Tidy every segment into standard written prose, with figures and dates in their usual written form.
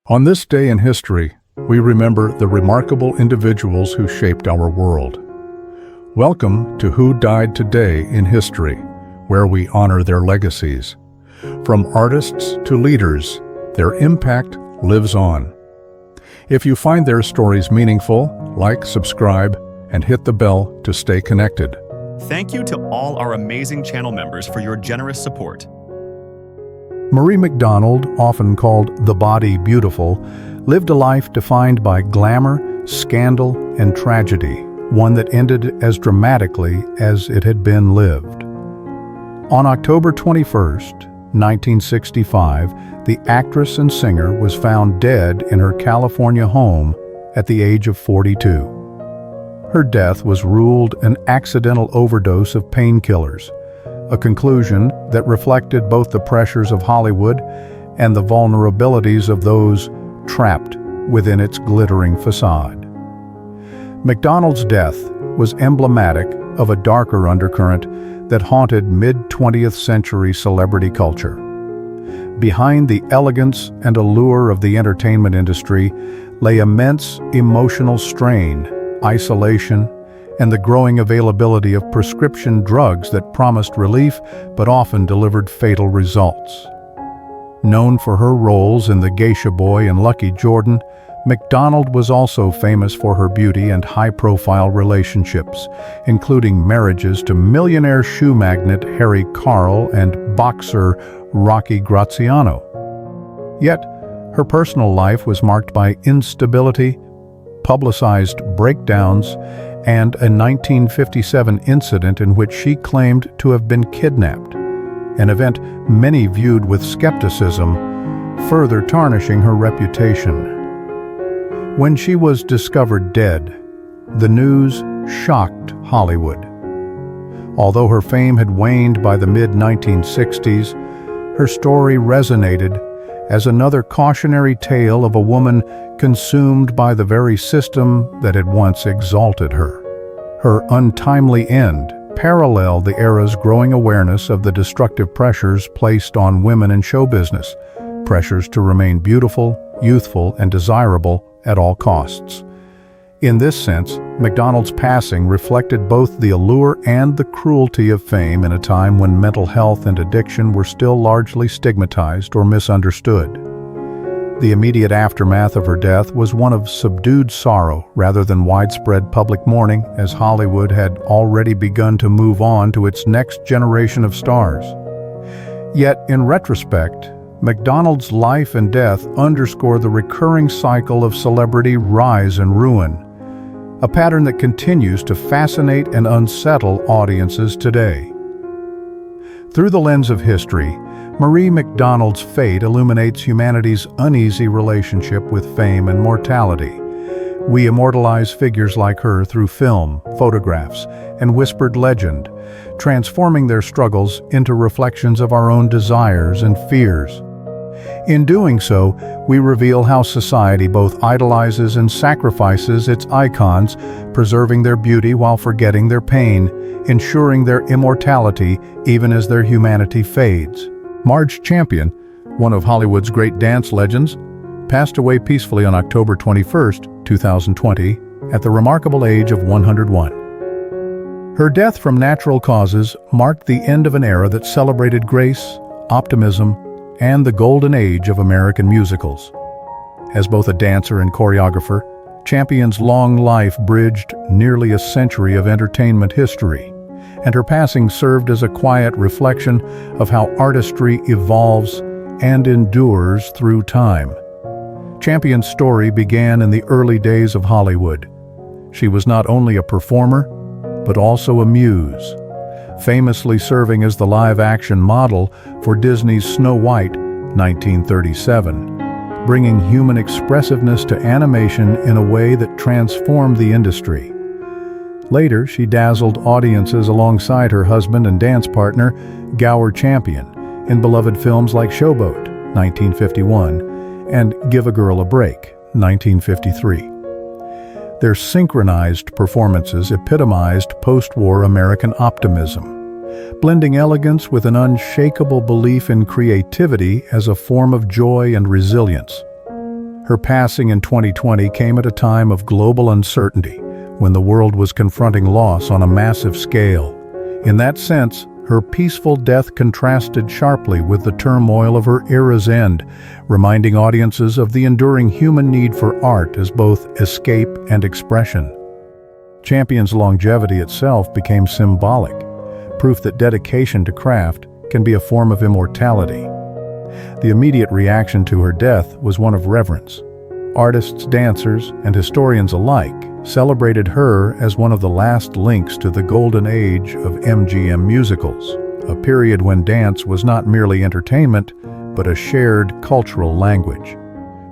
On this day in history, we remember the remarkable individuals who shaped our world. Welcome to Who Died Today in History, where we honor their legacies. From artists to leaders, their impact lives on. If you find their stories meaningful, like, subscribe, and hit the bell to stay connected. Thank you to all our amazing channel members for your generous support. McDonald, often called the Body Beautiful, lived a life defined by glamour, scandal, and tragedy, one that ended as dramatically as it had been lived. On October 21st, 1965, the actress and singer was found dead in her California home at the age of 42. Her death was ruled an accidental overdose of painkillers, a conclusion that reflected both the pressures of Hollywood and the vulnerabilities of those trapped within its glittering facade. McDonald's death was emblematic of a darker undercurrent that haunted mid-20th century celebrity culture. Behind the elegance and allure of the entertainment industry lay immense emotional strain, isolation, and the growing availability of prescription drugs that promised relief but often delivered fatal results. Known for her roles in The Geisha Boy and Lucky Jordan, McDonald was also famous for her beauty and high-profile relationships, including marriages to millionaire shoe magnate Harry Carle and boxer Rocky Graziano. Yet, her personal life was marked by instability, publicized breakdowns, and a 1957 incident in which she claimed to have been kidnapped, an event many viewed with skepticism, further tarnishing her reputation. When she was discovered dead, the news shocked Hollywood. Although her fame had waned by the mid-1960s, her story resonated as another cautionary tale of a woman consumed by the very system that had once exalted her. Her untimely end paralleled the era's growing awareness of the destructive pressures placed on women in show business, pressures to remain beautiful, youthful, and desirable at all costs. In this sense, McDonald's passing reflected both the allure and the cruelty of fame in a time when mental health and addiction were still largely stigmatized or misunderstood. The immediate aftermath of her death was one of subdued sorrow rather than widespread public mourning, as Hollywood had already begun to move on to its next generation of stars. Yet, in retrospect, McDonald's life and death underscore the recurring cycle of celebrity rise and ruin, a pattern that continues to fascinate and unsettle audiences today. Through the lens of history, Marie McDonald's fate illuminates humanity's uneasy relationship with fame and mortality. We immortalize figures like her through film, photographs, and whispered legend, transforming their struggles into reflections of our own desires and fears. In doing so, we reveal how society both idolizes and sacrifices its icons, preserving their beauty while forgetting their pain, ensuring their immortality even as their humanity fades. Marge Champion, one of Hollywood's great dance legends, passed away peacefully on October 21, 2020, at the remarkable age of 101. Her death from natural causes marked the end of an era that celebrated grace, optimism, and the golden age of American musicals. As both a dancer and choreographer, Champion's long life bridged nearly a century of entertainment history, and her passing served as a quiet reflection of how artistry evolves and endures through time. Champion's story began in the early days of Hollywood. She was not only a performer, but also a muse, famously serving as the live-action model for Disney's Snow White, 1937, bringing human expressiveness to animation in a way that transformed the industry. Later, she dazzled audiences alongside her husband and dance partner, Gower Champion, in beloved films like Showboat, 1951, and Give a Girl a Break, 1953. Their synchronized performances epitomized post-war American optimism, blending elegance with an unshakable belief in creativity as a form of joy and resilience. Her passing in 2020 came at a time of global uncertainty, when the world was confronting loss on a massive scale. In that sense, her peaceful death contrasted sharply with the turmoil of her era's end, reminding audiences of the enduring human need for art as both escape and expression. Champion's longevity itself became symbolic, proof that dedication to craft can be a form of immortality. The immediate reaction to her death was one of reverence. Artists, dancers, and historians alike celebrated her as one of the last links to the golden age of MGM musicals, a period when dance was not merely entertainment, but a shared cultural language.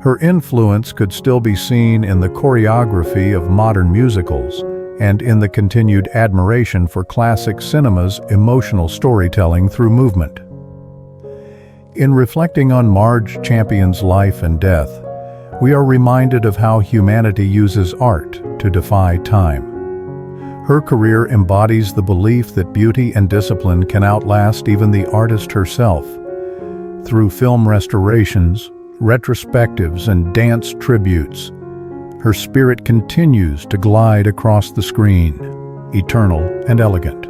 Her influence could still be seen in the choreography of modern musicals and in the continued admiration for classic cinema's emotional storytelling through movement. In reflecting on Marge Champion's life and death, we are reminded of how humanity uses art to defy time. Her career embodies the belief that beauty and discipline can outlast even the artist herself. Through film restorations, retrospectives, and dance tributes, her spirit continues to glide across the screen, eternal and elegant.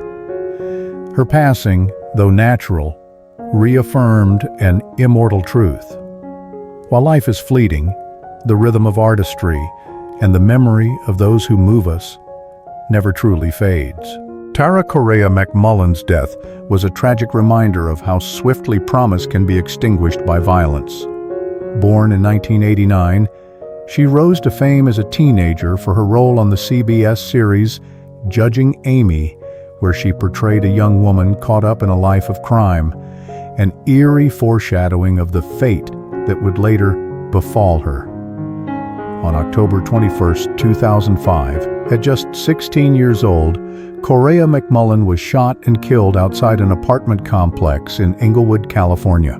Her passing, though natural, reaffirmed an immortal truth. While life is fleeting, the rhythm of artistry and the memory of those who move us never truly fades. Tara Correa-McMullen's death was a tragic reminder of how swiftly promise can be extinguished by violence. Born in 1989, she rose to fame as a teenager for her role on the CBS series Judging Amy, where she portrayed a young woman caught up in a life of crime, an eerie foreshadowing of the fate that would later befall her. On October 21, 2005, at just 16 years old, Correa-McMullen was shot and killed outside an apartment complex in Inglewood, California.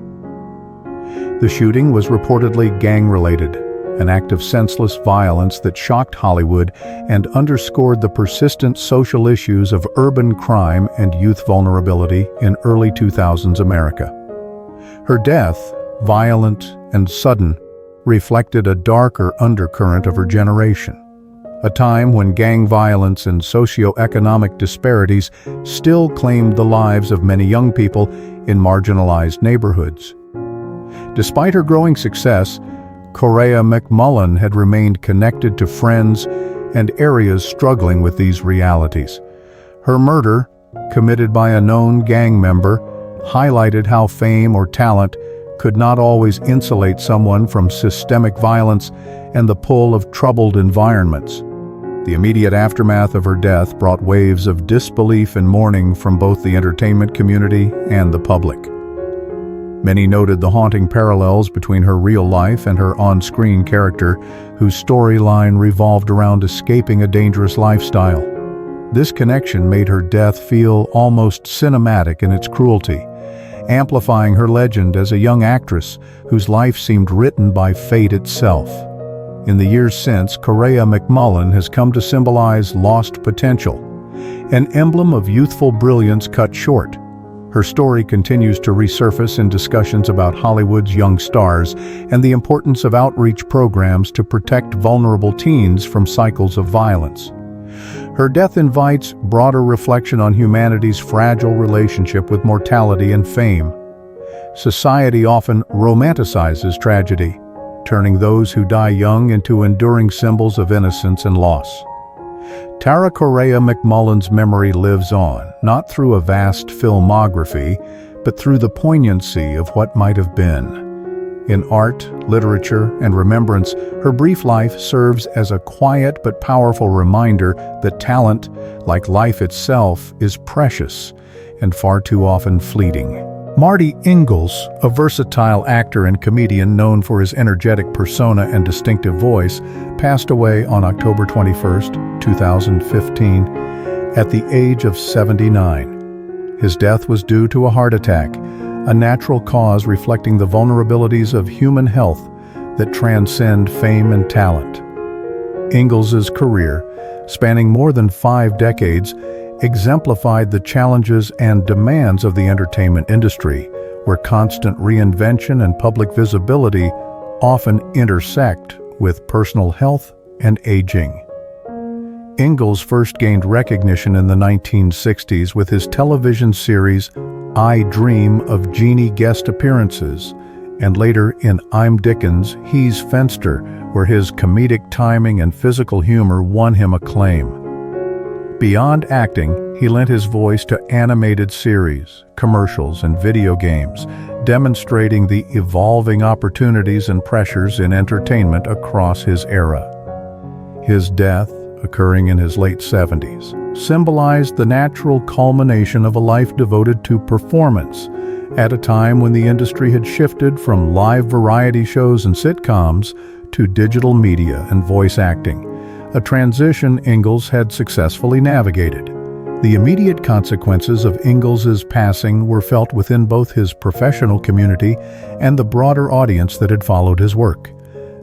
The shooting was reportedly gang-related, an act of senseless violence that shocked Hollywood and underscored the persistent social issues of urban crime and youth vulnerability in early 2000s America. Her death, violent and sudden, reflected a darker undercurrent of her generation, a time when gang violence and socioeconomic disparities still claimed the lives of many young people in marginalized neighborhoods. Despite her growing success, Correa-McMullen had remained connected to friends and areas struggling with these realities. Her murder, committed by a known gang member, highlighted how fame or talent could not always insulate someone from systemic violence and the pull of troubled environments. The immediate aftermath of her death brought waves of disbelief and mourning from both the entertainment community and the public. Many noted the haunting parallels between her real life and her on-screen character, whose storyline revolved around escaping a dangerous lifestyle. This connection made her death feel almost cinematic in its cruelty, amplifying her legend as a young actress whose life seemed written by fate itself. In the years since, Correa-McMullen has come to symbolize lost potential, an emblem of youthful brilliance cut short. Her story continues to resurface in discussions about Hollywood's young stars and the importance of outreach programs to protect vulnerable teens from cycles of violence. Her death invites broader reflection on humanity's fragile relationship with mortality and fame. Society often romanticizes tragedy, turning those who die young into enduring symbols of innocence and loss. Tara Correa-McMullen's memory lives on, not through a vast filmography, but through the poignancy of what might have been. In art, literature, and remembrance, her brief life serves as a quiet but powerful reminder that talent, like life itself, is precious and far too often fleeting. Marty Ingels, a versatile actor and comedian known for his energetic persona and distinctive voice, passed away on October 21, 2015, at the age of 79. His death was due to a heart attack, a natural cause reflecting the vulnerabilities of human health that transcend fame and talent. Ingels's career, spanning more than 5 decades, exemplified the challenges and demands of the entertainment industry, where constant reinvention and public visibility often intersect with personal health and aging. Ingels first gained recognition in the 1960s with his television series I Dream of Jeannie guest appearances, and later in I'm Dickens, He's Fenster, where his comedic timing and physical humor won him acclaim. Beyond acting, he lent his voice to animated series, commercials, and video games, demonstrating the evolving opportunities and pressures in entertainment across his era. His death, occurring in his late 70s, symbolized the natural culmination of a life devoted to performance, at a time when the industry had shifted from live variety shows and sitcoms to digital media and voice acting, a transition Ingels had successfully navigated. The immediate consequences of Ingels's passing were felt within both his professional community and the broader audience that had followed his work.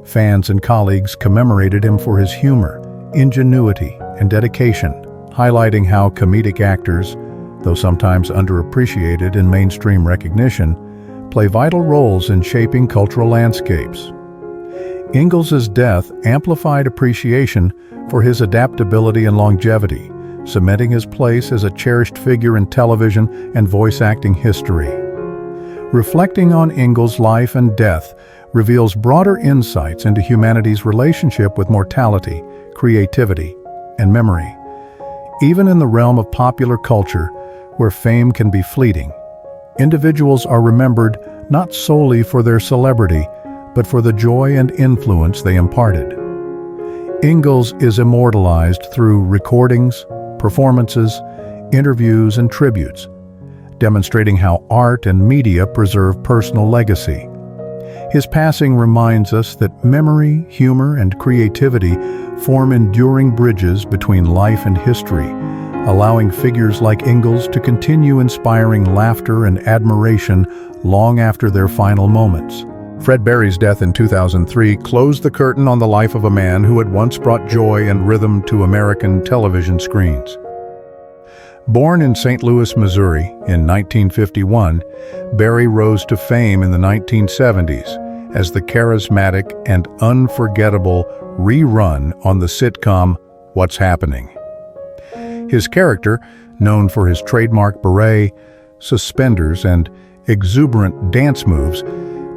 Fans and colleagues commemorated him for his humor, ingenuity, and dedication, highlighting how comedic actors, though sometimes underappreciated in mainstream recognition, play vital roles in shaping cultural landscapes. Ingels's death amplified appreciation for his adaptability and longevity, cementing his place as a cherished figure in television and voice acting history. Reflecting on Ingels' life and death reveals broader insights into humanity's relationship with mortality, creativity, and memory. Even in the realm of popular culture, where fame can be fleeting, individuals are remembered not solely for their celebrity, but for the joy and influence they imparted. Ingels is immortalized through recordings, performances, interviews, and tributes, demonstrating how art and media preserve personal legacy. His passing reminds us that memory, humor, and creativity form enduring bridges between life and history, allowing figures like Ingels to continue inspiring laughter and admiration long after their final moments. Fred Berry's death in 2003 closed the curtain on the life of a man who had once brought joy and rhythm to American television screens. Born in St. Louis, Missouri in 1951, Berry rose to fame in the 1970s as the charismatic and unforgettable rerun on the sitcom What's Happening. His character, known for his trademark beret, suspenders, and exuberant dance moves,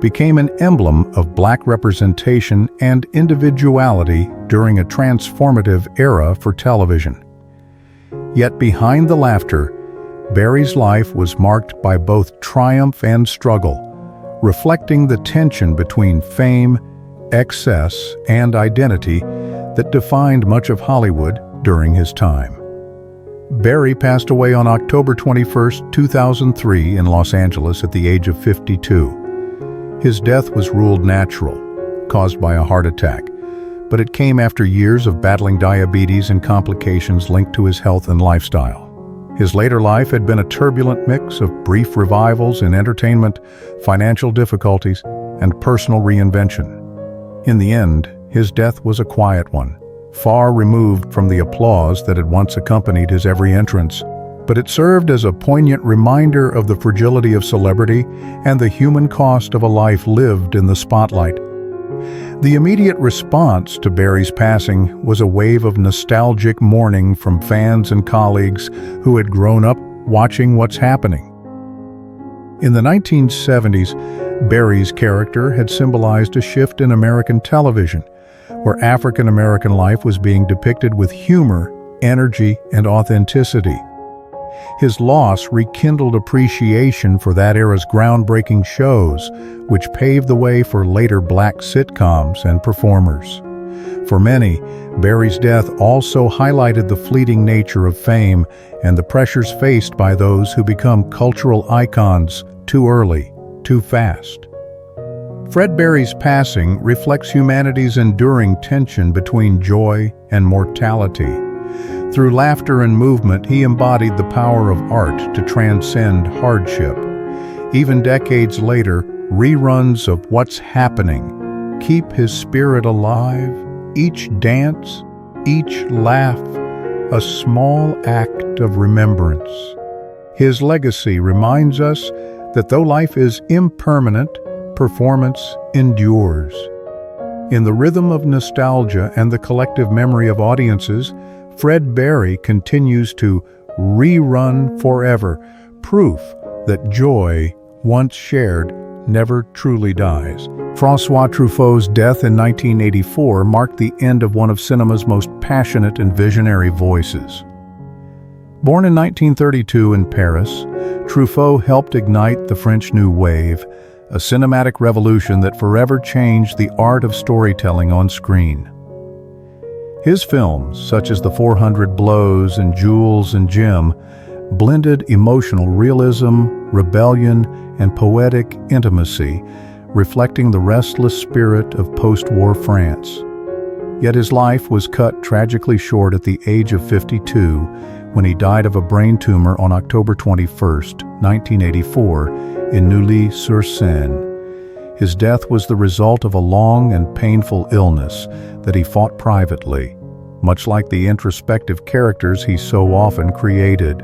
became an emblem of Black representation and individuality during a transformative era for television. Yet behind the laughter, Berry's life was marked by both triumph and struggle, reflecting the tension between fame, excess, and identity that defined much of Hollywood during his time. Berry passed away on October 21, 2003 in Los Angeles at the age of 52. His death was ruled natural, caused by a heart attack, but it came after years of battling diabetes and complications linked to his health and lifestyle. His later life had been a turbulent mix of brief revivals in entertainment, financial difficulties, and personal reinvention. In the end, his death was a quiet one, far removed from the applause that had once accompanied his every entrance, but it served as a poignant reminder of the fragility of celebrity and the human cost of a life lived in the spotlight. The immediate response to Berry's passing was a wave of nostalgic mourning from fans and colleagues who had grown up watching What's Happening. In the 1970s, Berry's character had symbolized a shift in American television, where African American life was being depicted with humor, energy, and authenticity. His loss rekindled appreciation for that era's groundbreaking shows, which paved the way for later Black sitcoms and performers. For many, Berry's death also highlighted the fleeting nature of fame and the pressures faced by those who become cultural icons too early, too fast. Fred Berry's passing reflects humanity's enduring tension between joy and mortality. Through laughter and movement, he embodied the power of art to transcend hardship. Even decades later, reruns of What's Happening keep his spirit alive, each dance, each laugh, a small act of remembrance. His legacy reminds us that though life is impermanent, performance endures. In the rhythm of nostalgia and the collective memory of audiences, Fred Berry continues to rerun forever, proof that joy, once shared, never truly dies. François Truffaut's death in 1984 marked the end of one of cinema's most passionate and visionary voices. Born in 1932 in Paris, Truffaut helped ignite the French New Wave, a cinematic revolution that forever changed the art of storytelling on screen. His films, such as The 400 Blows and Jules and Jim, blended emotional realism, rebellion, and poetic intimacy, reflecting the restless spirit of post-war France. Yet his life was cut tragically short at the age of 52 when he died of a brain tumor on October 21, 1984, in Neuilly-sur-Seine. His death was the result of a long and painful illness that he fought privately, much like the introspective characters he so often created.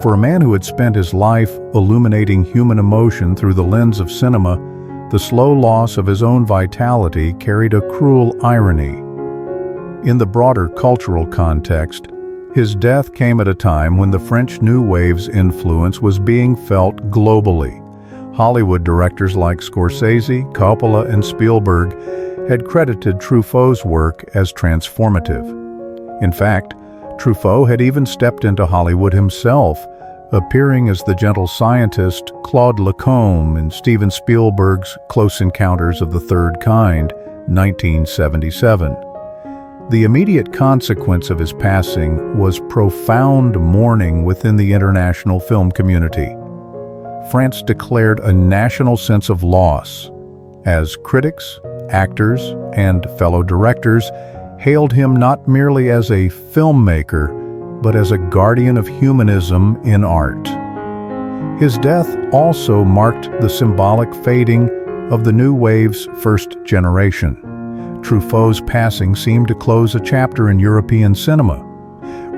For a man who had spent his life illuminating human emotion through the lens of cinema, the slow loss of his own vitality carried a cruel irony. In the broader cultural context, his death came at a time when the French New Wave's influence was being felt globally. Hollywood directors like Scorsese, Coppola, and Spielberg had credited Truffaut's work as transformative. In fact, Truffaut had even stepped into Hollywood himself, appearing as the gentle scientist Claude Lacombe in Steven Spielberg's Close Encounters of the Third Kind, 1977. The immediate consequence of his passing was profound mourning within the international film community. France declared a national sense of loss, as critics, actors, and fellow directors hailed him not merely as a filmmaker, but as a guardian of humanism in art. His death also marked the symbolic fading of the New Wave's first generation. Truffaut's passing seemed to close a chapter in European cinema,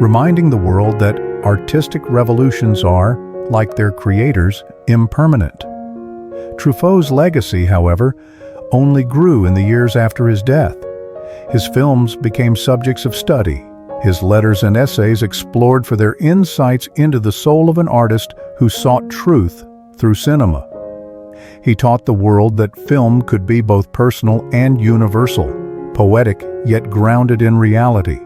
reminding the world that artistic revolutions are, like their creators, impermanent. Truffaut's legacy, however, only grew in the years after his death. His films became subjects of study. His letters and essays explored for their insights into the soul of an artist who sought truth through cinema. He taught the world that film could be both personal and universal, poetic yet grounded in reality.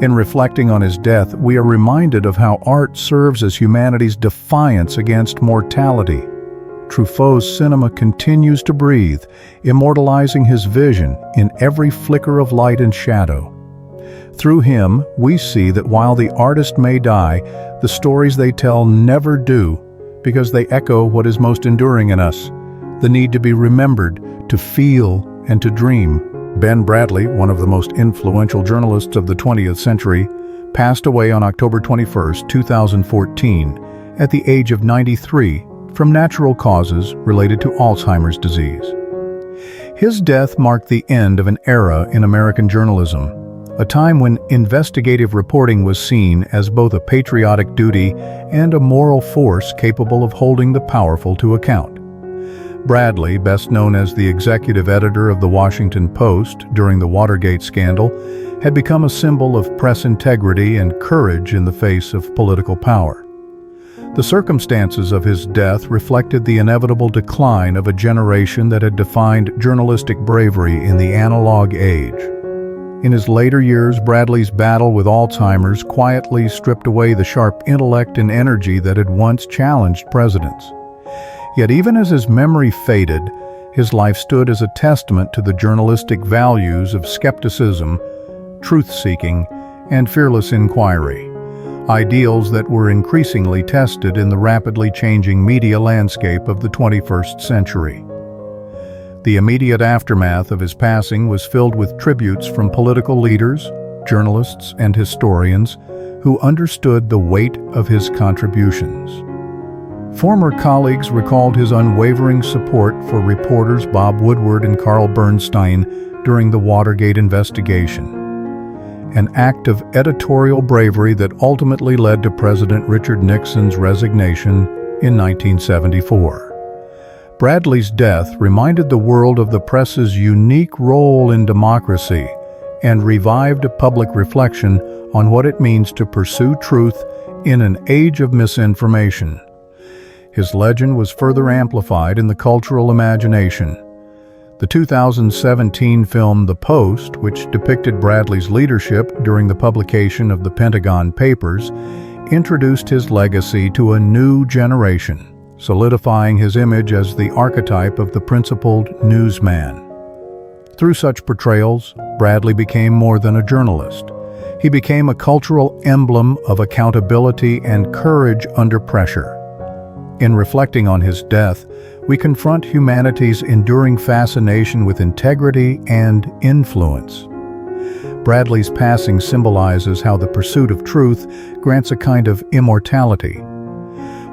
In reflecting on his death, we are reminded of how art serves as humanity's defiance against mortality. Truffaut's cinema continues to breathe, immortalizing his vision in every flicker of light and shadow. Through him, we see that while the artist may die, the stories they tell never do, because they echo what is most enduring in us, the need to be remembered, to feel, and to dream. Ben Bradlee, one of the most influential journalists of the 20th century, passed away on October 21, 2014, at the age of 93, from natural causes related to Alzheimer's disease. His death marked the end of an era in American journalism, a time when investigative reporting was seen as both a patriotic duty and a moral force capable of holding the powerful to account. Bradlee, best known as the executive editor of The Washington Post during the Watergate scandal, had become a symbol of press integrity and courage in the face of political power. The circumstances of his death reflected the inevitable decline of a generation that had defined journalistic bravery in the analog age. In his later years, Bradlee's battle with Alzheimer's quietly stripped away the sharp intellect and energy that had once challenged presidents. Yet even as his memory faded, his life stood as a testament to the journalistic values of skepticism, truth-seeking, and fearless inquiry, ideals that were increasingly tested in the rapidly changing media landscape of the 21st century. The immediate aftermath of his passing was filled with tributes from political leaders, journalists, and historians who understood the weight of his contributions. Former colleagues recalled his unwavering support for reporters Bob Woodward and Carl Bernstein during the Watergate investigation, an act of editorial bravery that ultimately led to President Richard Nixon's resignation in 1974. Bradlee's death reminded the world of the press's unique role in democracy and revived a public reflection on what it means to pursue truth in an age of misinformation. His legend was further amplified in the cultural imagination. The 2017 film The Post, which depicted Bradlee's leadership during the publication of the Pentagon Papers, introduced his legacy to a new generation, solidifying his image as the archetype of the principled newsman. Through such portrayals, Bradlee became more than a journalist. He became a cultural emblem of accountability and courage under pressure. In reflecting on his death, we confront humanity's enduring fascination with integrity and influence. Bradlee's passing symbolizes how the pursuit of truth grants a kind of immortality.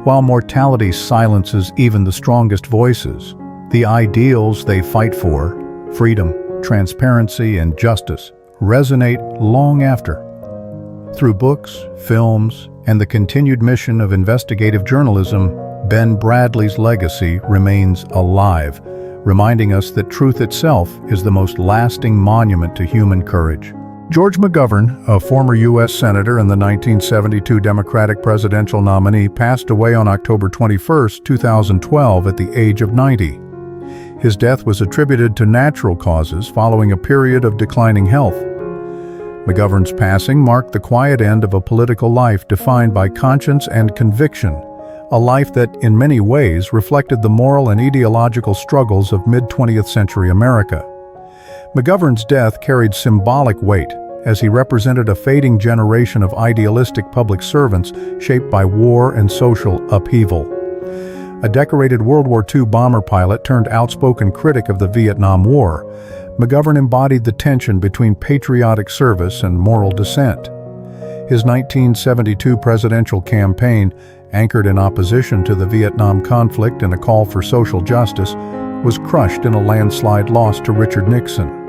While mortality silences even the strongest voices, the ideals they fight for, freedom, transparency, and justice, resonate long after. Through books, films, and the continued mission of investigative journalism, Ben Bradlee's legacy remains alive, reminding us that truth itself is the most lasting monument to human courage. George McGovern, a former U.S. Senator and the 1972 Democratic presidential nominee, passed away on October 21, 2012 at the age of 90. His death was attributed to natural causes following a period of declining health. McGovern's passing marked the quiet end of a political life defined by conscience and conviction, a life that, in many ways, reflected the moral and ideological struggles of mid-20th century America. McGovern's death carried symbolic weight, as he represented a fading generation of idealistic public servants shaped by war and social upheaval. A decorated World War II bomber pilot turned outspoken critic of the Vietnam War, McGovern embodied the tension between patriotic service and moral dissent. His 1972 presidential campaign, anchored in opposition to the Vietnam conflict and a call for social justice, was crushed in a landslide loss to Richard Nixon.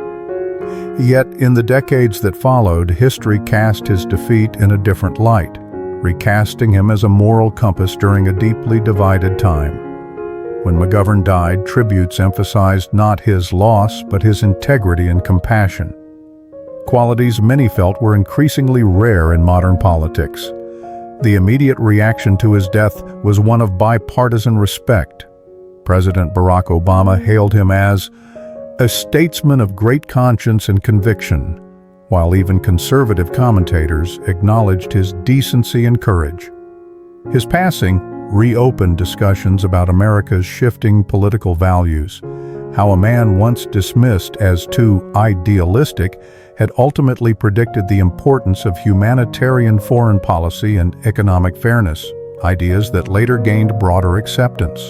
Yet, in the decades that followed, history cast his defeat in a different light, recasting him as a moral compass during a deeply divided time. When McGovern died, tributes emphasized not his loss, but his integrity and compassion. Qualities many felt were increasingly rare in modern politics. The immediate reaction to his death was one of bipartisan respect. President Barack Obama hailed him as a statesman of great conscience and conviction, while even conservative commentators acknowledged his decency and courage. His passing reopened discussions about America's shifting political values, how a man once dismissed as too idealistic had ultimately predicted the importance of humanitarian foreign policy and economic fairness, ideas that later gained broader acceptance.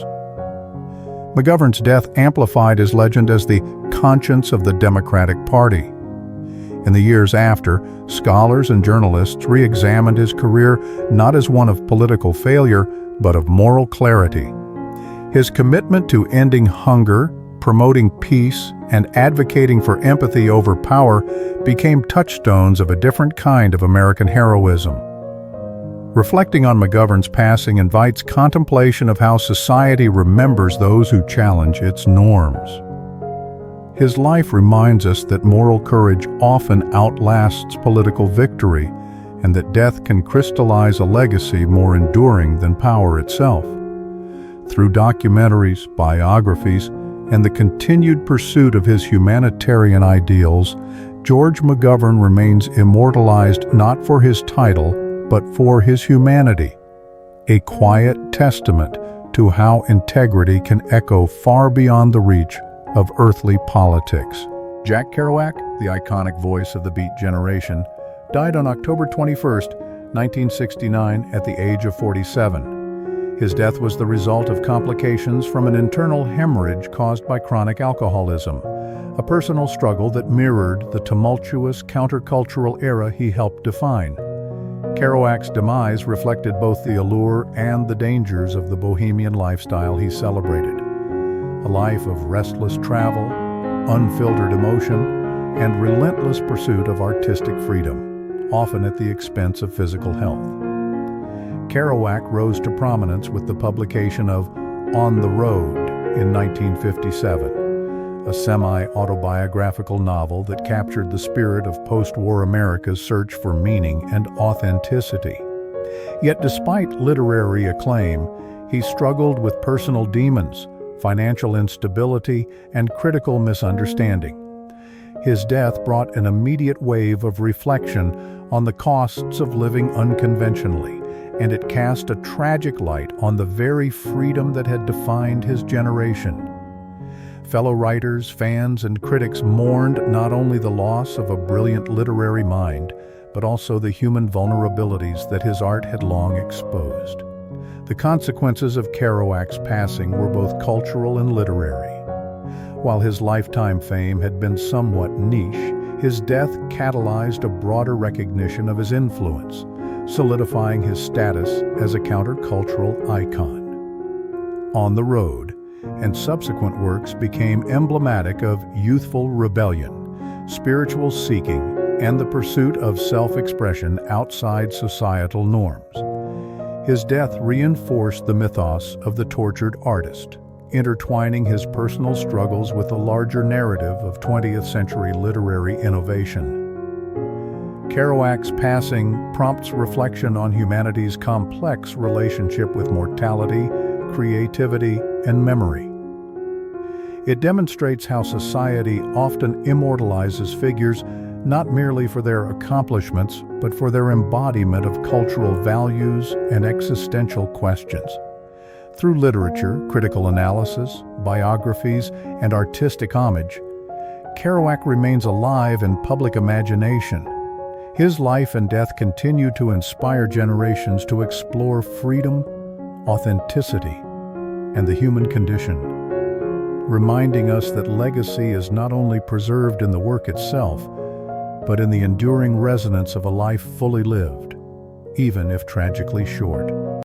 McGovern's death amplified his legend as the conscience of the Democratic Party. In the years after, scholars and journalists re-examined his career not as one of political failure, but of moral clarity. His commitment to ending hunger, promoting peace, and advocating for empathy over power became touchstones of a different kind of American heroism. Reflecting on McGovern's passing invites contemplation of how society remembers those who challenge its norms. His life reminds us that moral courage often outlasts political victory, and that death can crystallize a legacy more enduring than power itself. Through documentaries, biographies, and the continued pursuit of his humanitarian ideals, George McGovern remains immortalized not for his title, but for his humanity, a quiet testament to how integrity can echo far beyond the reach of earthly politics. Jack Kerouac, the iconic voice of the Beat generation, died on October 21, 1969, at the age of 47. His death was the result of complications from an internal hemorrhage caused by chronic alcoholism, a personal struggle that mirrored the tumultuous countercultural era he helped define. Kerouac's demise reflected both the allure and the dangers of the bohemian lifestyle he celebrated. A life of restless travel, unfiltered emotion, and relentless pursuit of artistic freedom, often at the expense of physical health. Kerouac rose to prominence with the publication of On the Road, in 1957, a semi-autobiographical novel that captured the spirit of post-war America's search for meaning and authenticity. Yet despite literary acclaim, he struggled with personal demons, financial instability, and critical misunderstanding. His death brought an immediate wave of reflection on the costs of living unconventionally, and it cast a tragic light on the very freedom that had defined his generation. Fellow writers, fans, and critics mourned not only the loss of a brilliant literary mind, but also the human vulnerabilities that his art had long exposed. The consequences of Kerouac's passing were both cultural and literary. While his lifetime fame had been somewhat niche, his death catalyzed a broader recognition of his influence, solidifying his status as a countercultural icon. On the Road and subsequent works became emblematic of youthful rebellion, spiritual seeking, and the pursuit of self-expression outside societal norms. His death reinforced the mythos of the tortured artist, intertwining his personal struggles with the larger narrative of 20th century literary innovation. Kerouac's passing prompts reflection on humanity's complex relationship with mortality, creativity, and memory. It demonstrates how society often immortalizes figures not merely for their accomplishments, but for their embodiment of cultural values and existential questions. Through literature, critical analysis, biographies, and artistic homage, Kerouac remains alive in public imagination. His life and death continue to inspire generations to explore freedom, authenticity, and the human condition, reminding us that legacy is not only preserved in the work itself, but in the enduring resonance of a life fully lived, even if tragically short.